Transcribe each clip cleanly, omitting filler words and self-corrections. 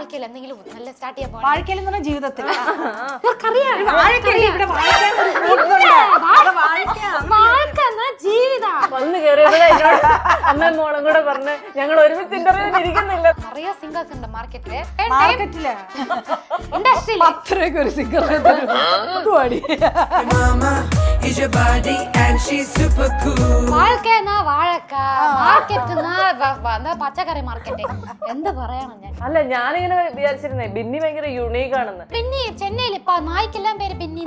വാഴക്കയിൽ എന്തെങ്കിലും നല്ല സ്റ്റാർട്ട് ചെയ്യാൻ പോകണം. വാഴക്കയിൽ എന്ന് പറഞ്ഞ ജീവിതത്തിൽ ജീവിതം വന്ന് കയറിയപ്പോഴേ അമ്മയും മോളും കൂടെ പറഞ്ഞ് ഞങ്ങൾ ഒരുമിച്ച് ഇന്റർവ്യൂ ഇരിക്കുന്നില്ല. നിറയെ സിംഗേഴ്സ് ഉണ്ട് മാർക്കറ്റില്. മാർക്കറ്റില് ഇൻഡസ്ട്രിയിൽ 10 രൂപയ്ക്ക് ഒരു സിംഗർ വാഴക്കയെന്നാ വാഴക്ക, മാർക്കറ്റ് പച്ചക്കറി മാർക്കറ്റ്. എന്ത് പറയണം ഞാൻ? അല്ല, ഞാനിങ്ങനെ വിചാരിച്ചിരുന്നേ ബിന്നി ഭയങ്കര യുണീക്ക് ആണെന്ന്. ബിന്നി ചെന്നൈയിൽ ഇപ്പൊ നായ്ക്കെല്ലാം പേര് ബിന്നി.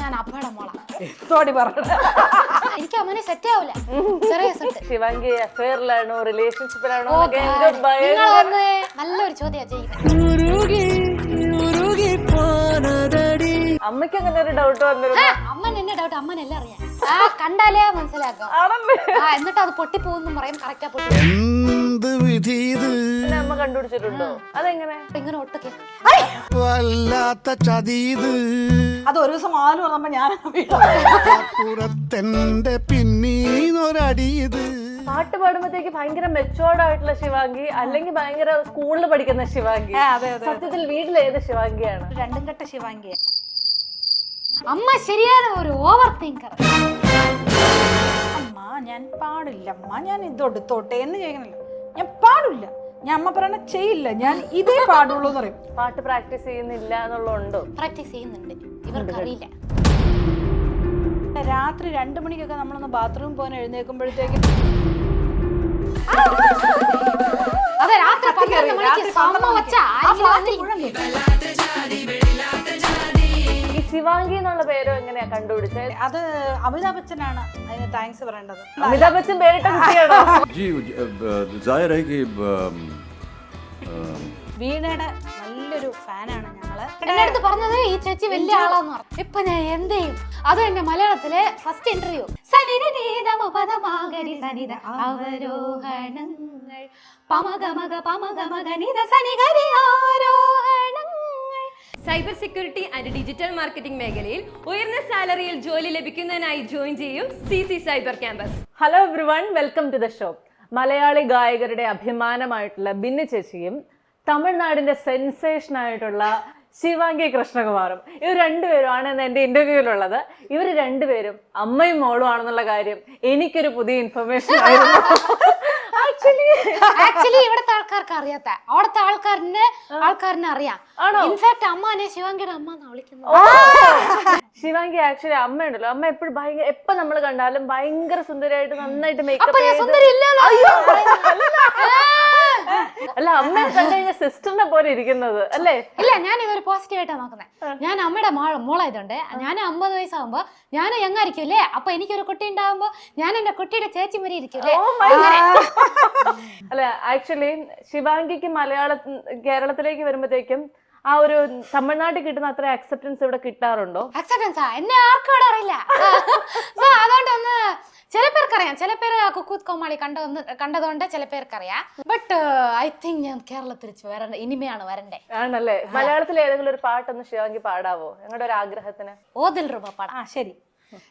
ഞാൻ അപ്പയുടെ മോള. എനിക്ക് അമ്മനെ സെറ്റ് ആവില്ല. ചെറിയ സെറ്റ്. ശിവാംഗി അഫെയറിലാണോ റിലേഷൻഷിപ്പിലാണോ? നല്ലൊരു ചോദ്യം ചെയ്യുന്നത്. അമ്മയ്ക്ക് അങ്ങനെ ഒരു ഡൗട്ട് വന്നിരുന്നു. അമ്മൻ എന്നെ ഡൗട്ട് അമ്മനെല്ലാം അറിയാം. കണ്ടാലേ മനസ്സിലാക്കാം. എന്നിട്ട് അത് പൊട്ടിപ്പോന്നും പറയും. കറക്റ്റാ പൊട്ടി. അമ്മ കണ്ടുപിടിച്ചിട്ടുണ്ടോ? അതെങ്ങനെ? ഇങ്ങനെ ഒട്ടൊക്കെ അത് ഒരു ദിവസം ആലും പറഞ്ഞപ്പോ ഞാൻ പാട്ട് പാടുമ്പോഴത്തേക്ക് ഭയങ്കര മെച്ചോർഡ് ആയിട്ടുള്ള ശിവാംഗി, അല്ലെങ്കിൽ ഭയങ്കര സ്കൂളിൽ പഠിക്കുന്ന ശിവാംഗി. സത്യത്തിൽ വീട്ടിൽ ഏത് ശിവാംഗിയാണ്? രണ്ടും കെട്ട ശിവാംഗി. അമ്മ ശരിയാണ് ഒരു ഓവർ തിങ്കർ. അമ്മ ഞാൻ പാടില്ല, അമ്മ ഞാൻ ഇതൊടുത്തോട്ടെ എന്ന് ചെയ്യണല്ലോ. ഞാൻ പാടില്ല, ഞാൻ അമ്മ പറയണ ചെയ്യില്ല, ഞാൻ ഇതേ പാടുള്ളൂ എന്ന് പറയും. പാട്ട് പ്രാക്ടീസ് ചെയ്യുന്നില്ല എന്നുള്ളതുണ്ടോ? പ്രാക്ടീസ് ചെയ്യുന്നുണ്ട്, ഇവർക്ക് അറിയില്ല. രാത്രി 2 മണിക്കൊക്കെ നമ്മളൊന്ന് ബാത്റൂം പോകാൻ എഴുന്നേൽക്കുമ്പോഴത്തേക്കും അതെ, രാത്രി 12 മണിക്ക് സമ്മ വച്ചാ ഈ ശിവാംഗി എന്നുള്ള പേരോ എങ്ങനെയാ കണ്ടുപിടിച്ചത്? അത് അമിതാഭ് ബച്ചനാണ് അതിന് താങ്ക്സ് പറയേണ്ടത്. അമിതാഭ് ബച്ചൻ പേരിട്ട കുട്ടിയാണോ? വീണയുടെ നല്ലൊരു ഫാനാണ് ഞങ്ങള്. എന്റെ അടുത്ത് പറഞ്ഞത് ഈ ചേച്ചി വലിയ ആളാന്ന് പറഞ്ഞു. ഇപ്പൊ ഞാൻ എന്ത് ചെയ്യും? അതും എന്റെ മലയാളത്തിലെ ഫസ്റ്റ് ഇന്റർവ്യൂ. അവരോഹണങ്ങൾ പമഗമഗ പമഗമഗ നിധ സനിഗരി ആരോഹണങ്ങൾ. Cyber security and digital marketing മേഖലയിൽ ഉയർന്ന സാലറിയിൽ ജോലി ലഭിക്കുന്നതിനായി ജോയിൻ ചെയ്യും CC cyber campus. Hello everyone, welcome to the show. Malayali ഗായകരുടെ അഭിമാനമായിട്ടുള്ള ബിന്നി ചേച്ചിയും തമിഴ്നാടിന്റെ സെൻസേഷൻ ആയിട്ടുള്ള ശിവാംഗി കൃഷ്ണകുമാറും, ഇവർ രണ്ടുപേരുമാണ് ഇന്ന് എൻ്റെ ഇന്റർവ്യൂവിലുള്ളത്. ഇവർ രണ്ടുപേരും അമ്മയും മോളും ആണെന്നുള്ള കാര്യം എനിക്കൊരു പുതിയ ഇൻഫർമേഷൻ ആയിരുന്നു. ആക്ച്വലി ഇവിടുത്തെ ആൾക്കാർക്ക് അറിയാത്ത, അവിടുത്തെ ആൾക്കാരിനെ അറിയാം. ഇൻഫാക്ട് അമ്മാനെ ശിവാംഗിയുടെ അമ്മ എന്നാ വിളിക്കുന്നത്. ശിവാംഗി ആക്ച്വലി അമ്മയുണ്ടല്ലോ, അമ്മ എപ്പോഴും ഭയങ്കര, എപ്പോ നമ്മൾ കണ്ടാലും ഭയങ്കര സുന്ദരിയായിട്ട് നന്നായിട്ട് മേക്കപ്പ്. അല്ല, അമ്മയെ കണ്ടു കഴിഞ്ഞാൽ സിസ്റ്ററിനെ പോലെ ഇരിക്കുന്നത് അല്ലേ? ഇല്ല, ഞാൻ ഇതൊരു പോസിറ്റീവ് ആയിട്ടാണ് നോക്കുന്നത്. ഞാൻ അമ്മയുടെ മോളായതുകൊണ്ട് ഞാൻ 50 വയസ്സാകുമ്പോ ഞാൻ എങ്ങായിരിക്കുമല്ലേ, അപ്പൊ എനിക്കൊരു കുട്ടി ഉണ്ടാവുമ്പോ ഞാൻ എന്റെ കുട്ടിയുടെ ചേച്ചി മരി ഇരിക്കുമല്ലേ. അല്ല, ആക്ച്വലി ശിവാംഗിക്ക് കേരളത്തിലേക്ക് വരുമ്പോഴത്തേക്കും ആ ഒരു തമിഴ്നാട്ടിൽ കിട്ടുന്ന അത്ര അക്സെപ്റ്റൻസ് ഇവിടെ കിട്ടാറുണ്ടോ? അക്സെപ്റ്റൻസാ എന്നെ ആർക്കും ഇവിടെ അറിയില്ല. അതുകൊണ്ടൊന്ന് ചില പേർക്കറിയാം, ചില പേര് കുക്കൂത്ത് കോമാളി കണ്ടതുകൊണ്ട് ചില പേർക്കറിയാം. ബട്ട് ഐ തിങ്ക് ഞാൻ കേരളത്തിൽ ഇനിമയാണ് വരണ്ടേ. ആണല്ലേ? മലയാളത്തിൽ ഏതെങ്കിലും ഒരു പാട്ടൊന്ന് ശിവാംഗി പാടാവോ? ഞങ്ങളുടെ ഒരു ആഗ്രഹത്തിന്. ഓതിൽ രൂപ പാടാം. ശരി.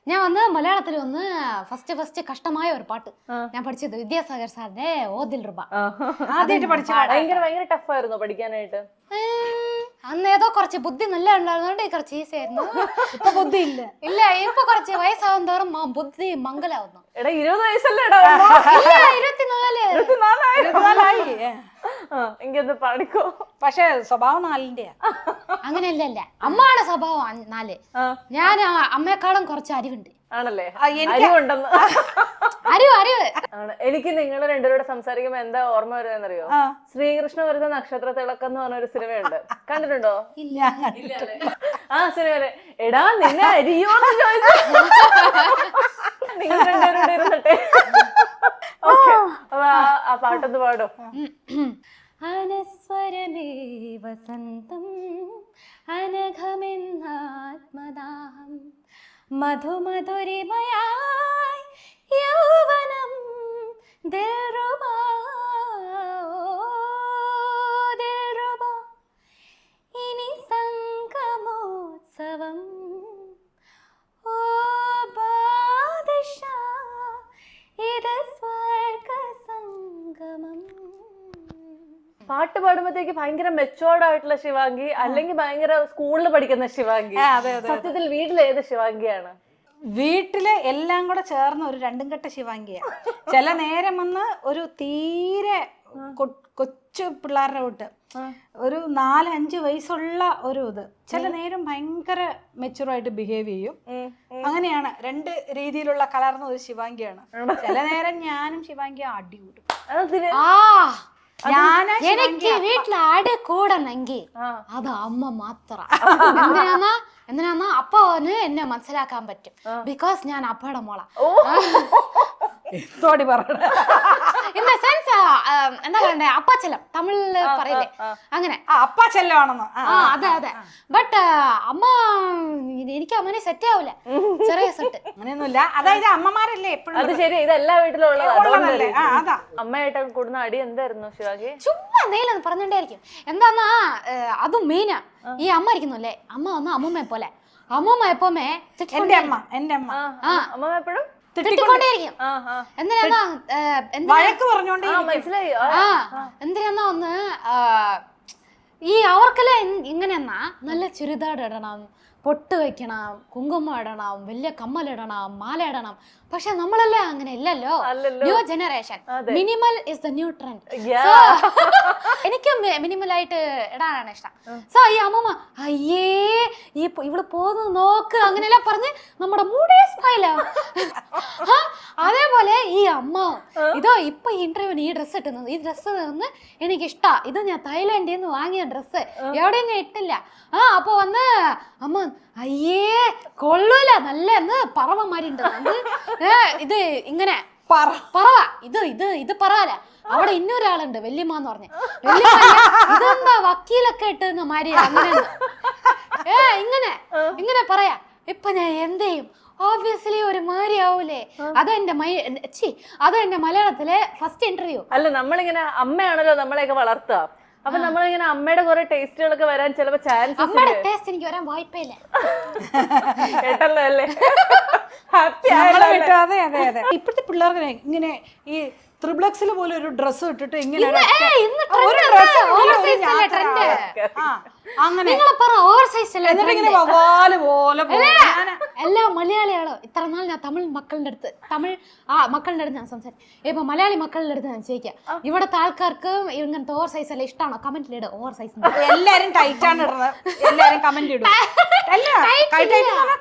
ഞാൻ വന്ന് മലയാളത്തിൽ ഒന്ന് ഫസ്റ്റ് കഷ്ടമായ ഒരു പാട്ട് ഞാൻ പഠിച്ചത് വിദ്യാസാഗർ സാറിന്റെ ഓതിൽ രൂപ. ആദ്യമായിട്ട് പഠിച്ച ഭയങ്കര ടഫായിരുന്നോ പഠിക്കാനായിട്ട്? അന്ന് ഏതോ കുറച്ച് ബുദ്ധി നല്ല ഉണ്ടായിരുന്നോണ്ട് കുറച്ച് ഈസി ആയിരുന്നു. ഇപ്പൊ ബുദ്ധി ഇല്ല. ഇല്ല, ഇപ്പൊ കുറച്ച് വയസ്സാവും തോറും ബുദ്ധി മംഗലാവുന്നു. എടാ 20 വയസ്സല്ലേ? 24 എനിക്കൊന്ന് പാടിക്കോ. പക്ഷെ സ്വഭാവം 4-ന്റെയാ. അങ്ങനെയല്ല, അമ്മയുടെ സ്വഭാവം 4. ഞാൻ അമ്മയെക്കാളും കുറച്ച് അറിവുണ്ട്. ആണല്ലേ? അറിവ് ആണ്. എനിക്ക് നിങ്ങൾ രണ്ടുപേരോട് സംസാരിക്കുമ്പോ എന്താ ഓർമ്മ വരുന്നറിയോ? ശ്രീകൃഷ്ണ വരുന്ന നക്ഷത്ര തിളക്കം എന്ന് പറഞ്ഞ ഒരു സിനിമയുണ്ട്, കണ്ടിട്ടുണ്ടോ? ആ സിനിമയില് എടാ നിന്നെ അരിയോന്ന് ചോദിച്ചു നിങ്ങൾ രണ്ടുപേരോട് ഇരുന്നിട്ടെ. ഓക്കെ, അപ്പൊ ആ പാട്ടൊന്ന് പാടും. അനസ്വരമേ വസന്തം അനഘമെന്നാത്മദാഹം മധുമധുരിമയായി യൗവനം ദിൽറുബാ ഇനി സംഗമോത്സവം ഓ ബാദശാ ഇത് സ്വർഗ സംഗമം. പാട്ട് പാടുമ്പോഴത്തേക്ക് ഭയങ്കര മെച്ചോർഡ് ആയിട്ടുള്ള ശിവാംഗി അല്ലെങ്കിൽ ഭയങ്കര സ്കൂളിൽ പഠിക്കുന്ന ശിവാംഗി? സത്യത്തിൽ വീട്ടിൽ ഏത് ശിവാംഗിയാണ്? വീട്ടില് എല്ലാം കൂടെ ചേർന്ന് ഒരു രണ്ടും കെട്ട ശിവാംഗിയാ. ചില നേരം വന്ന് ഒരു തീരെ കൊച്ചു പിള്ളേരുടെ കൂട്ട് ഒരു 4-5 വയസ്സുള്ള ഒരു ഇത്, ചില നേരം ഭയങ്കര മെച്ചുറായിട്ട് ബിഹേവ് ചെയ്യും. അങ്ങനെയാണ്, 2 രീതിയിലുള്ള കലർന്ന ഒരു ശിവാംഗിയാണ്. ചില നേരം ഞാനും ശിവാംഗിയും അടികൂടും. എനിക്ക് വീട്ടിൽ ആടെ കൂടണമെങ്കിൽ അത് അമ്മ മാത്രം. എന്തിനാ അപ്പന് എന്നെ മനസ്സിലാക്കാൻ പറ്റും, ബിക്കോസ് ഞാൻ അപ്പയുടെ മോള. ഇൻ ദ സെൻസ് എന്താ പറയണ്ടേ, അപ്പാച്ചെല്ലം തമിഴില് പറയില്ലേ, അങ്ങനെ അപ്പാച്ചെല്ലാണെന്ന്. അതെ. ബട്ട് അമ്മ എനിക്ക് അമ്മനെ സെറ്റ് ആവൂല, ചെറിയ സെറ്റ് അങ്ങനെയൊന്നുമില്ല. അതായത് അമ്മമാരല്ലേ എപ്പോഴും. അത് ശരി, ഇത് എല്ലാ വീട്ടിലും ഉള്ളതല്ലേ. അമ്മയായിട്ട് കൂടുന്ന അടി എന്തായിരുന്നു ശിവാജി? ചുമ്മാ എന്തെങ്കിലും പറഞ്ഞോണ്ടായിരിക്കും. എന്താന്നാ അതും മെയിനാ, ഈ അമ്മ ഇരിക്കുന്നുല്ലേ, അമ്മ വന്ന അമ്മൂമ്മയെ പോലെ. അമ്മൂമ്മ എപ്പോമേ എന്റെ അമ്മ അമ്മ എപ്പോഴും തിട്ടിക്കൊണ്ടേയിരിക്കും. എന്തിനാ വഴക്ക് പറഞ്ഞോണ്ടേ. മനസ്സിലായി. എന്തിനാ ഒന്ന് ഈ അവർക്കെല്ലാം ഇങ്ങനെയെന്നാ നല്ല ചുരിദാർ ഇടണം, പൊട്ട് വെക്കണം, കുങ്കുമം ഇടണം, വലിയ കമ്മലിടണം, മാല ഇടണം. പക്ഷെ നമ്മളെല്ലാം അങ്ങനെ ഇല്ലല്ലോ. New generation, minimal is the new trend. എനിക്ക് മിനിമൽ ആയിട്ട് ഇടാനാണ് ഇഷ്ടം. സോ ഈ അമ്മൂമ്മ അയ്യേ ഇവള് പോന്നു നോക്ക് അങ്ങനെയെല്ലാം പറഞ്ഞ് നമ്മുടെ മൂടേ സ്മൈലാവും. അതേപോലെ ഈ അമ്മ ഇതോ ഇപ്പൊ ഈ ഇന്റർവ്യൂവിന് ഈ ഡ്രസ്സ് ഇട്ടുന്നത്, ഈ ഡ്രസ്സ് വന്ന് എനിക്ക് ഇഷ്ടാ, ഇത് ഞാൻ തായ്ലാൻഡിൽ നിന്ന് വാങ്ങിയ ഡ്രസ്സ്, എവിടെയും ഞാൻ ഇട്ടില്ല. അപ്പൊ വന്ന് അമ്മ അയ്യേ കൊള്ളൂല, നല്ല പറവമാരി ഉണ്ട്, ഇത് ഇങ്ങനെ പറവ, ഇത് പറവല. അവിടെ ഇന്നൊരാളുണ്ട് വല്യമ്മന്ന് പറഞ്ഞ, ഇതെന്താ വക്കീലൊക്കെ ഇട്ട് മാരി അങ്ങനെ ഇങ്ങനെ പറയാ. ഇപ്പൊ ഞാൻ എന്ത് ചെയ്യും? ഓബിയസ്ലി ഒരു മാരി ആവൂലേ. അതെന്റെ മലയാളത്തിലെ ഫസ്റ്റ് ഇന്റർവ്യൂ. അല്ല, നമ്മളിങ്ങനെ അമ്മയാണല്ലോ നമ്മളെയൊക്കെ വളർത്തുക, അപ്പൊ നമ്മളിങ്ങനെ അമ്മയുടെ കുറെ ടേസ്റ്റുകളൊക്കെ വരാൻ ചിലപ്പോ ചാൻസ്. അമ്മയുടെ ടേസ്റ്റ് എനിക്ക് വരാൻ വായ്പയില്ല കേട്ടല്ലോ അല്ലേ? അതെ. ഇപ്പോഴത്തെ പിള്ളേർക്ക് ഇങ്ങനെ ഈ ത്രിബ്ലക്സിൽ പോലെ ഒരു ഡ്രസ് ഇട്ടിട്ട് ഇങ്ങനെ എല്ലാ മലയാളികളും ഇത്ര നാൾ ഞാൻ തമിഴ് മക്കളുടെ അടുത്ത് ഞാൻ സംസാരിക്കും. ഇപ്പൊ മലയാളി മക്കളുടെ അടുത്ത് ഞാൻ ചോദിക്കാം, ഇവിടത്തെ ആൾക്കാർക്ക് ഇങ്ങനത്തെ ഓവർ സൈസ് അല്ല ഇഷ്ടമാണോ? കമന്റിൽ ഇടും ഓവർ സൈസ്. എല്ലാരും ടൈറ്റ് ആണ് ഇടുന്നത്, എല്ലാരും കമന്റ് ഇടും.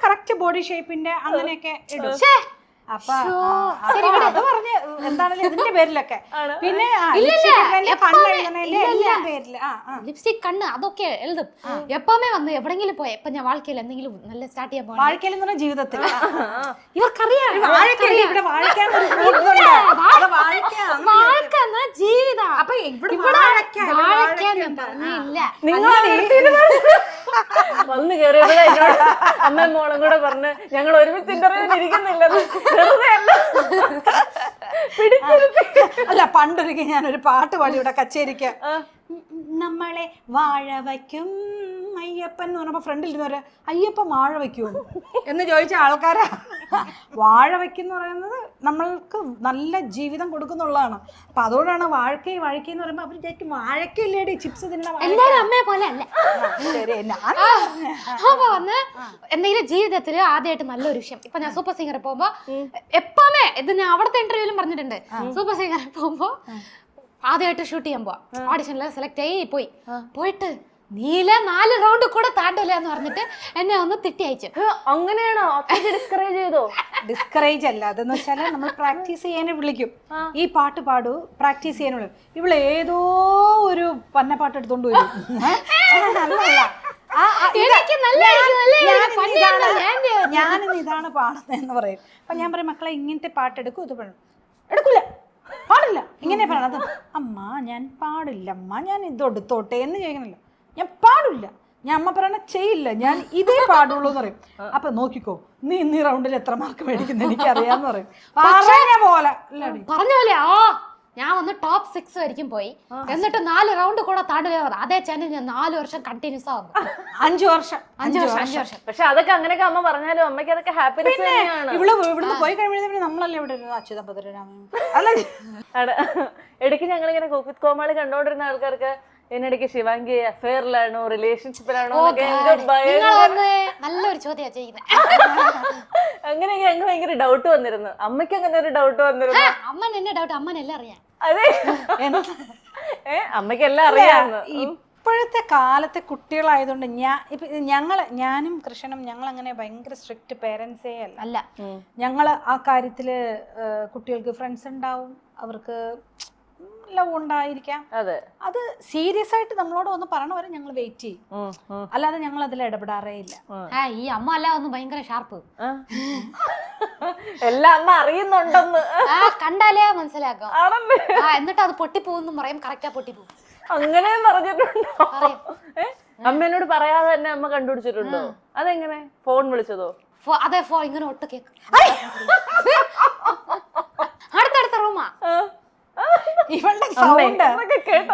കറക്റ്റ് ബോഡി ഷേപ്പിന്റെ അങ്ങനെയൊക്കെ ഇടും. അപ്പൊ അത് പറഞ്ഞ് എന്താണല്ലോ ഇതിന്റെ പേരിലൊക്കെ. പിന്നെ ലിപ്സ്റ്റിക് കണ്ണ് അതൊക്കെ എഴുതും. എപ്പോമേ വന്ന് എവിടെങ്കിലും പോയി, ഇപ്പൊ ഞാൻ വാഴക്കയിൽ എന്തെങ്കിലും നല്ല സ്റ്റാർട്ട് ചെയ്യാൻ പോകാം. വാഴക്കയിൽ എന്ന് പറഞ്ഞ ജീവിതത്തിൽ ഇവർക്കറിയാം ജീവിതം. അപ്പൊ വന്ന് കയറിയപ്പോഴേ എന്നോട് അമ്മയും മോളും കൂടെ പറഞ്ഞ് ഞങ്ങൾ ഒരുമിച്ച് ഇന്റർവ്യൂവിന് ഇരിക്കുന്നില്ലെന്ന്. അല്ല, പണ്ടൊരിക്കൽ ഞാനൊരു പാട്ട് പാടി ഇവിടെ കച്ചേരിക്ക്, നമ്മളെ വാഴ വയ്ക്കും അയ്യപ്പൻ എന്ന് പറഞ്ഞപ്പോ ഫ്രണ്ടിൽ ഇരുന്നവര് അയ്യപ്പൻ വാഴ വയ്ക്കുമോ എന്ന് ചോദിച്ച ആൾക്കാരാ. വാഴ വയ്ക്കെന്ന് പറയുന്നത് നമ്മൾക്ക് നല്ല ജീവിതം കൊടുക്കുന്നുള്ളതാണ്. അപ്പൊ അതുകൊണ്ടാണ് വാഴക്കെന്ന് പറയുമ്പോ അവര് വിചാരിക്കും വാഴക്കല്ലേടി ചിപ്സ് തിന്നണ അമ്മയെ പോലെ അല്ല. അപ്പൊ വന്ന് എന്തെങ്കിലും ജീവിതത്തില് ആദ്യമായിട്ട് നല്ലൊരു വിഷയം. ഇപ്പൊ ഞാൻ സൂപ്പർ സിംഗറിൽ പോകുമ്പോ എപ്പോമേ ഇത് ഞാൻ അവിടുത്തെ ഇന്റർവ്യൂവിലും പറഞ്ഞിട്ടുണ്ട്. സൂപ്പർ സിംഗറിൽ പോകുമ്പോ ആദ്യമായിട്ട് ഷൂട്ട് ചെയ്യാൻ പോവാ, ഓഡിഷനിൽ സെലക്ട് ആയി പോയിട്ട് നീല 4 റൗണ്ട് കൂടെ താണ്ടില്ല എന്ന് പറഞ്ഞിട്ട് എന്നെ ഒന്ന് തിട്ടി അയച്ചു. അങ്ങനെയാണോ? ഡിസ്കറേജ് ചെയ്തോ? ഡിസ്കറേജ് അല്ല, അതെന്ന് വെച്ചാൽ നമ്മൾ പ്രാക്ടീസ് ചെയ്യാനെ വിളിക്കും. ഈ പാട്ട് പാടൂ, പ്രാക്ടീസ് ചെയ്യാനുള്ള ഇവള് ഏതോ ഒരു പന്നപ്പാട്ട് എടുത്തോണ്ട് വരും. ഞാനിന്ന് ഇതാണ് പാടുന്നതെന്ന് പറയും. അപ്പൊ ഞാൻ പറയും മക്കളെ ഇങ്ങനത്തെ പാട്ട് എടുക്കും, ഇത് എടുക്കൂല, പാടില്ല, ഇങ്ങനെ പറയണത്. അമ്മ ഞാൻ പാടില്ല, അമ്മ ഞാൻ ഇത് എടുത്തോട്ടെ എന്ന് ചോദിക്കണല്ലോ. ഞാൻ പാടില്ല, ഞാൻ അമ്മ പറയണ ചെയ്യില്ല, ഞാൻ ഇതേ പാടുള്ളൂ എന്ന് പറയും. അപ്പൊ നോക്കിക്കോ നീ ഇന്നീ റൗണ്ടിൽ എത്ര മാർക്ക് മേടിക്കുന്ന എനിക്കറിയാന്ന് പറയും. പറഞ്ഞ പോലെ ഞാൻ വന്ന് ടോപ്പ് 6 വരെയും പോയി, എന്നിട്ട് 4 റൗണ്ട് കൂടെ താണ്ടില്ല. അതേ ചാനൽ ഞാൻ 4 വർഷം കണ്ടിന്യൂസ് ആവുന്നു. 5 വർഷം. പക്ഷെ അതൊക്കെ അങ്ങനെയൊക്കെ അമ്മ പറഞ്ഞാലും അമ്മയ്ക്ക് അതൊക്കെ ഹാപ്പിനെസ് തന്നെയാണ്. ഇവിടുന്ന് പോയി കഴിയുമ്പോഴേ നമ്മളല്ലേ ഇവിടെ അച്യുതഭദ്രരാമൻ. ഇടയ്ക്ക് ഞങ്ങളിങ്ങനെ കുക്ക് വിത്ത് കോമാളി കണ്ടോണ്ടിരുന്ന ആൾക്കാർക്ക് എന്നിടയ്ക്ക് ശിവാംഗി അഫെയറിലാണോ റിലേഷൻഷിപ്പിലാണോ ഓ എന്നൊക്കെ God. എനിക്ക് നിങ്ങൾ വന്ന് നല്ലൊരു ചോദ്യം ചെയ്യുന്നത്. അങ്ങനെയൊക്കെ ഞങ്ങൾ ഭയങ്കര ഡൗട്ട് വന്നിരുന്നു. അമ്മയ്ക്ക് അങ്ങനെ ഒരു ഡൗട്ട് വന്നിരുന്നു. അമ്മൻ എന്നെ ഡൗട്ട്, അമ്മനെല്ലാം അറിയാം. അതെ അമ്മയ്ക്ക് എല്ലാം അറിയാമെന്ന്. ഇപ്പോഴത്തെ കാലത്തെ കുട്ടികളായതുകൊണ്ട് ഞാനും കൃഷ്ണനും ഞങ്ങൾ അങ്ങനെ ഭയങ്കര സ്ട്രിക്റ്റ് പേരൻസേ അല്ല. ഞങ്ങൾ ആ കാര്യത്തില് കുട്ടികൾക്ക് ഫ്രണ്ട്സ് ഉണ്ടാവും, അവർക്ക് ലവ് ഉണ്ടായിരിക്കാം. അത് സീരിയസ് ആയിട്ട് നമ്മളോട് ഒന്ന് പറയണ വരെ ഞങ്ങൾ വെയിറ്റ് ചെയ്യും, അല്ലാതെ ഞങ്ങൾ അതിൽ ഇടപെടാറേ ഇല്ല. ഈ അമ്മ അല്ല ഒന്ന് ഭയങ്കര ഷാർപ്പ്, എല്ലാം അമ്മ അറിയുന്നുണ്ടെന്ന് കണ്ടാലേ മനസ്സിലാക്കാം. എന്നിട്ട് അത് പൊട്ടിപ്പോന്നും പറയും, കറക്റ്റാ പൊട്ടിപ്പോവും. അങ്ങനെ പറഞ്ഞിട്ടുണ്ടോ? അമ്മേനോട് പറയാതെ തന്നെ അമ്മ കണ്ടുപിടിച്ചിട്ടുണ്ടോ? അതെങ്ങനെ? ഫോൺ വിളിച്ചതോ? അതെ, ഇങ്ങനെ ഒട്ട് കേക്ക് അടുത്തടുത്ത റൂമാ.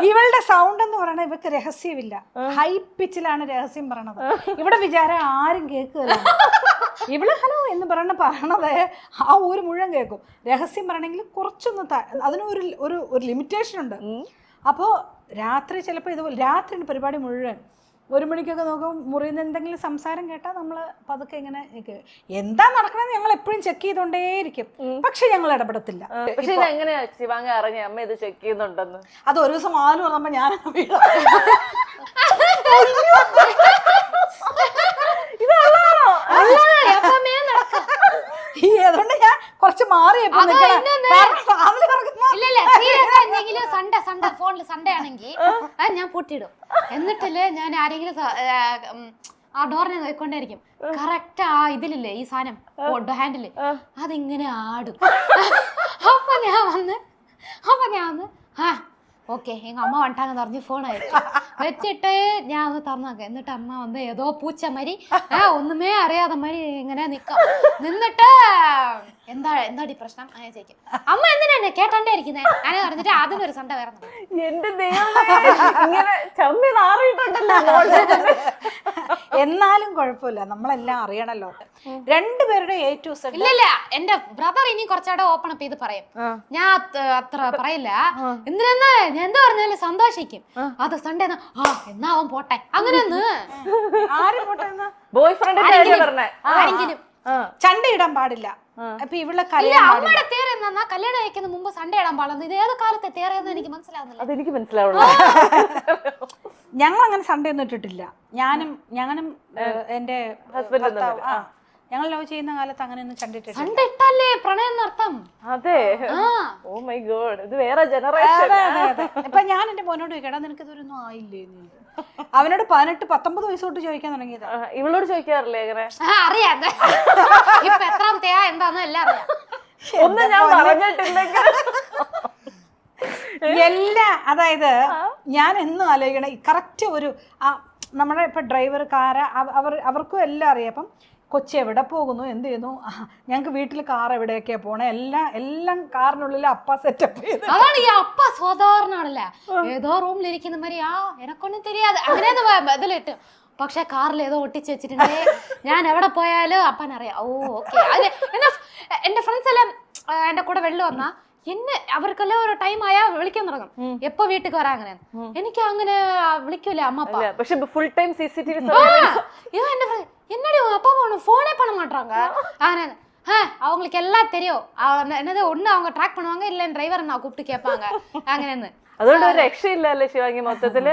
ഇവളുടെ സൗണ്ട് എന്ന് പറയണത് ഇവക്ക് രഹസ്യമില്ല, ഹൈ പിച്ചിലാണ് രഹസ്യം പറയണത്. ഇവിടെ വിചാരം ആരും കേൾക്കുകയല്ല. ഇവള് ഹലോ എന്ന് പറയണത് ആ ഊര് മുഴുവൻ കേൾക്കും. രഹസ്യം പറയണമെങ്കിൽ കുറച്ചൊന്ന് അതിനൊരു ഒരു ലിമിറ്റേഷൻ ഉണ്ട്. അപ്പോൾ രാത്രി ചിലപ്പോൾ ഇതുപോലെ രാത്രിയാണ് പരിപാടി മുഴുവൻ. 1 മണിക്കൊക്കെ നോക്കും, മുറിയിൽ നിന്ന് എന്തെങ്കിലും സംസാരം കേട്ടാൽ നമ്മൾ പതുക്കെ ഇങ്ങനെ എന്താ നടക്കണമെന്ന് ഞങ്ങൾ എപ്പോഴും ചെക്ക് ചെയ്തോണ്ടേയിരിക്കും, പക്ഷെ ഞങ്ങൾ ഇടപെടത്തില്ല. പക്ഷെ ഇതെങ്ങനെയാ ശിവാംഗ അറിഞ്ഞ അമ്മ ഇത് ചെക്ക് ചെയ്യുന്നുണ്ടെന്ന്? അത് ഒരു ദിവസം ആല് പറഞ്ഞപ്പോ ഞാൻ അതുകൊണ്ട് ഞാൻ കുറച്ച് മാറി സൺഡേ ഫോണിൽ സൺഡേ ആണെങ്കിൽ ഞാൻ പൂട്ടിയിടും. എന്നിട്ടില്ലേ ഞാൻ ആരെങ്കിലും ആ ഡോറിനെ നോക്കിക്കൊണ്ടേയിരിക്കും. കറക്റ്റ് ആ ഇതിലില്ലേ ഈ സാധനം ഹാൻഡില് അതിങ്ങനെ ആടും. അപ്പൊ ഞാൻ വന്ന് ഓക്കെ എங்க അമ്മ വണ്ടാങ്ങന്ന് പറഞ്ഞ് ഫോൺ അയച്ചു വെച്ചിട്ട് ഞാൻ ഒന്ന് തുറന്നു. എന്നിട്ട് അമ്മ വന്ന് ഏതോ പൂച്ച മാതിരി ഒന്നുമേ അറിയാതെ മാതിരി ഇങ്ങനെ നിന്നിട്ട് എന്താടി പ്രശ്നം അങ്ങനെ ചോദിക്കും. അമ്മ എന്തിനാ കേട്ടോണ്ടേ ഇരിക്കുന്നത് അങ്ങനെ പറഞ്ഞിട്ട് അതിനൊരു സണ്ട വേറെ. എന്റെ എന്നാലും കുഴപ്പമില്ല, നമ്മളെല്ലാം അറിയണല്ലോ. രണ്ടുപേരുടെ A to Z. ഇല്ല എന്റെ ബ്രദർ ഇനി കുറച്ചുകൂടെ ഓപ്പൺ അപ്പ് ചെയ്ത് പറയും. ഞാൻ അത്ര പറയില്ല. എന്തിനാ ഞാൻ എന്താ പറഞ്ഞാലും സന്തോഷിക്കും. അത് സൺഡേ എന്നാ അവൻ പോട്ടെ അങ്ങനെയൊന്ന് ബോയ് ഫ്രണ്ട് ആരെങ്കിലും ചണ്ട ഇടാൻ പാടില്ല. അപ്പൊ ഇവിടെ അമ്മയുടെ തേര എന്നാ കല്യാണം കഴിക്കുന്ന മുമ്പ് സൺഡേ ഇടാൻ പാടുന്നത്. ഇത് ഏത് കാലത്തെ തേരയെന്ന് എനിക്ക് മനസ്സിലാവുന്നില്ല. അതെനിക്ക് മനസ്സിലാവുള്ളൂ. ഞങ്ങൾ അങ്ങനെ സൺഡേ ഒന്നും ഇട്ടിട്ടില്ല. ഞാനും എന്റെ ഹസ്ബൻഡ് ഞങ്ങൾ ലവ് ചെയ്യുന്ന കാലത്ത് അങ്ങനെയൊന്നും കണ്ടിട്ടില്ല. സൺഡേ ഇട്ടല്ലേ പ്രണയം അർത്ഥം. അതെ, ഓ മൈ ഗോഡ്, ഇത് വേറെ ജനറേഷൻ. ഇപ്പൊ ഞാൻ എന്റെ മോനോട് ചോദിക്കടാ നിനക്ക് ഇതൊരൊന്നും ആയില്ലേ? അവനോട് 18-19 വയസ്സ് തൊട്ട് ചോദിക്കാൻ തുടങ്ങിയതാ. ഇവളോട് ചോദിക്കാറില്ലേ അങ്ങനെ? അറിയാം ഇപ്പൊ എത്രാമത്തെയാ എന്താന്ന് എല്ലാം അറിയാം. ഒന്നും ഞാൻ പറഞ്ഞിട്ടില്ലെങ്കിൽ അതായത് ഞാൻ എന്നും ആലോചിക്കണ കറക്റ്റ് ഒരു നമ്മുടെ ഇപ്പൊ ഡ്രൈവർ കാറ് അവർക്കും എല്ലാം അറിയാം. അപ്പം കൊച്ചി എവിടെ പോകുന്നു, എന്ത് ചെയ്യുന്നു, ഞങ്ങൾക്ക് വീട്ടിൽ കാർ എവിടെയൊക്കെയാ പോണേ, എല്ലാം കാറിനുള്ളിൽ അപ്പ സെറ്റപ്പ് ചെയ്ത്. അതാണ് ഈ അപ്പ സാധാരണ ഏതോ റൂമിലിരിക്കുന്ന മാതിരി എനക്കൊന്നും தெரியாது അങ്ങനെ ഇതിലിട്ട്. പക്ഷെ കാറിൽ ഏതോ ഒട്ടിച്ച് വെച്ചിട്ടുണ്ടേ ഞാൻ എവിടെ പോയാലും അപ്പനറിയാം. ഓ ഓക്കെ. അത് എന്റെ ഫ്രണ്ട്സ് എല്ലാം എന്റെ കൂടെ വെള്ളം വന്നാ അവർക്കെല്ലാം ഒരു ടൈം ആയാ വിളിക്കാൻ തുടങ്ങും, എപ്പോ വീട്ടിൽ വരാ. അങ്ങനെ എനിക്ക് അങ്ങനെ വിളിക്കൂല അമ്മപ്പ. പക്ഷെ ഫുൾ ടൈം CCTV என்னடி அப்பா ஒன்று ஃபோனே பண்ண மாட்டாங்க. அவங்களுக்கு எல்லாம் தெரியும். என்னது ஒன்று அவங்க ட்ராக் பண்ணுவாங்க, இல்லை டிரைவரை நான் கூப்பிட்டு கேட்பாங்க അങ്ങനെയെന്ന്. അതുകൊണ്ട് ഒരു രക്ഷയില്ലല്ലേ ശിവാംഗി മൊത്തത്തില്?